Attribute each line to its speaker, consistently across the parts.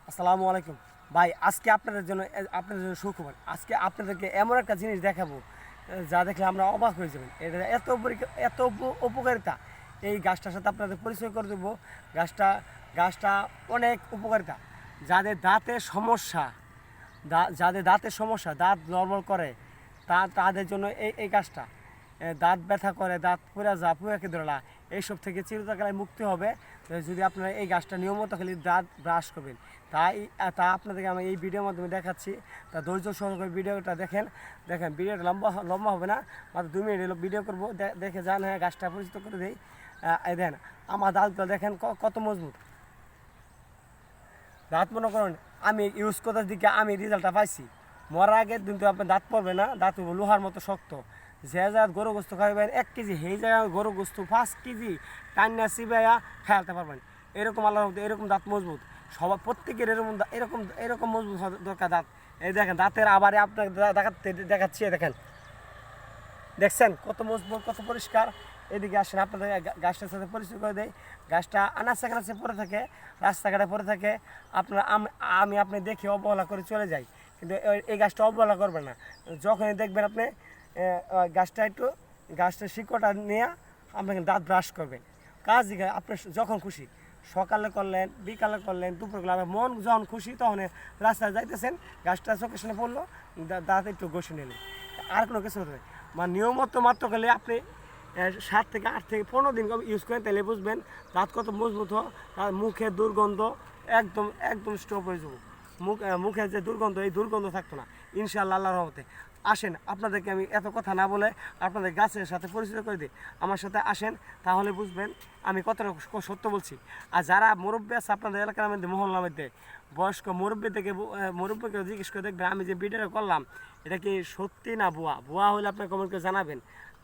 Speaker 1: আসসালামু আলাইকুম ভাই। আজকে আপনাদের জন্য সুখবর। আজকে আপনাদেরকে এমন একটা জিনিস দেখাবো যা দেখলে আমরা অবাক হয়ে যাবেন। এটা উপকারিতা। এই গাছটার সাথে আপনাদের পরিচয় করে দেবো। গাছটা অনেক উপকারিতা। যাদের দাঁতের সমস্যা, দাঁত নড়বড় করে, তাদের জন্য এই গাছটা। দাঁত ব্যথা করে, দাঁত পুরাকে ধরলা, এইসব থেকে চিরতকালে মুক্তি হবে যদি আপনারা এই গাছটা নিয়মিত খালি দাঁত ব্রাশ করবেন। তা আপনাদেরকে আমি এই ভিডিওর মাধ্যমে দেখাচ্ছি। তা ধৈর্য সহকারে ভিডিওটা দেখেন। ভিডিওটা লম্বা হবে না, মাত্র 2 মিনিট ভিডিও করবো। দেখে যান। হ্যাঁ, গাছটা পরিচিত করে দিই। এই দেখেন আমার দাঁতগুলো দেখেন কত মজবুত। দাঁত মনে করেন আমি ইউজ করার দিকে আমি রেজাল্টটা পাইছি। মরার আগের দিন তো আপনার দাঁত পড়বে না, দাঁত লোহার মতো শক্ত। যে জায়গায় গরু গোস্ত খাইবেন 1 কেজি, সেই জায়গায় গরু গোস্ত 5 কেজি টান্না চিবাইয়া খেয়ালতে পারবেন। এরকম আল্লাহর মধ্যে এরকম দাঁত মজবুত। সবার প্রত্যেকের এরকম মজবুত দরকার দাঁত। এই দেখেন দাঁতের আবার আপনাকে দেখাচ্ছি। দেখেন, দেখছেন কত মজবুত, কত পরিষ্কার। এদিকে আসেন, আপনাদের গাছটার সাথে পরিচয় করে দেয়। গাছটা আনাচে পড়ে থাকে, রাস্তাঘাটে পড়ে থাকে। আমি আপনি দেখে অবহেলা করে চলে যাই, কিন্তু এই গাছটা অবহেলা করবেন না। যখনই দেখবেন আপনি গাছটার শিকড়টা নিয়ে আপনাকে দাঁত ব্রাশ করবেন। কাজ আপনি যখন খুশি, সকালে করলেন, বিকালে করলেন, দুপুর করলেন, মন যখন খুশি তখন রাস্তায় যাইতেছেন, গাছটা চোখের সামনে পড়লো, দাঁত একটু ঘষে নিলেন। আর কোনো কিছু হতে মানে নিয়মিত মাত্র গেলে আপনি 7 থেকে 8 থেকে 15 দিন ইউজ করেন, তাহলে বুঝবেন দাঁত কত মজবুত হয়। তার মুখের দুর্গন্ধ একদম স্টপ হয়ে যাবো। মুখের যে দুর্গন্ধ, এই দুর্গন্ধ থাকতো না ইনশাআল্লাহ, আল্লাহর রহমতে। আসেন, আপনাদেরকে আমি এত কথা না বলে আপনাদের গাছের সাথে পরিচিত করে দিই। আমার সাথে আসেন, তাহলে বুঝবেন আমি কতটা সত্য বলছি। আর যারা মুরব্বী আছে আপনাদের এলাকার মধ্যে, মহল্লার মধ্যে বয়স্ক মুরব্বীকে জিজ্ঞেস করে দেখবেন আমি যে ভিডিওটা করলাম এটা কি সত্যি না ভুয়া হলে আপনার কমেন্ট করে জানাবেন।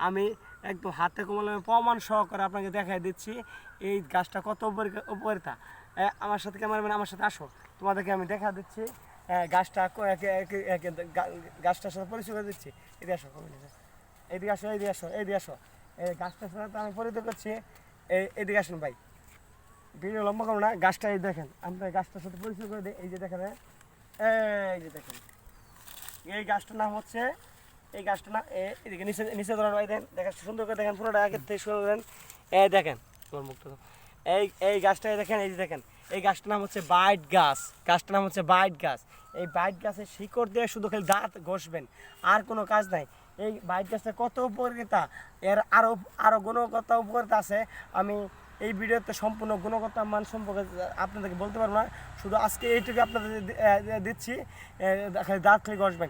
Speaker 1: আমি একদম হাতে কমলে প্রমাণ সহকারে আপনাকে দেখাই দিচ্ছি এই গাছটা কত উপকারিতা। আমার সাথে ক্যামেরাম্যান, আমার সাথে আসো, তোমাদেরকে আমি দেখা দিচ্ছি। গাছটার সাথে পরিচয় করে দিচ্ছি। এদিকে আসো। এই গাছটার সাথে আমি পরিচয় করছি। এদিকে আসুন ভাই, ভিডিও লম্বা করবো না। গাছটা এই দেখেন, আমরা গাছটার সাথে পরিচয় করে দিই। এই যে দেখেন, এই যে দেখেন, এই গাছটার নাম হচ্ছে, এই গাছটা না এদিকে নিচে ধরার ভাই দেন, দেখেন সুন্দর করে দেখেন, পুরোটা আগের থেকে শুরু করেন। এই দেখেন তোমার মুখটা, এই গাছটা দেখেন, এই যে দেখেন, এই গাছটার নাম হচ্ছে বাইট গাছ। এই বাইট গাছের শিকড় দিয়ে শুধু খালি দাঁত ঘষবেন, আর কোনো কাজ নাই। এই বাইট গাছটা কত উপকারিতা, এর আরও গুণগত উপকারিতা আছে। আমি এই ভিডিওতে সম্পূর্ণ গুণগত মান সম্পর্কে আপনাদেরকে বলতে পারবো না, শুধু আজকে এইটুকু আপনাদের দিচ্ছি। খালি দাঁত খালি ঘষবেন,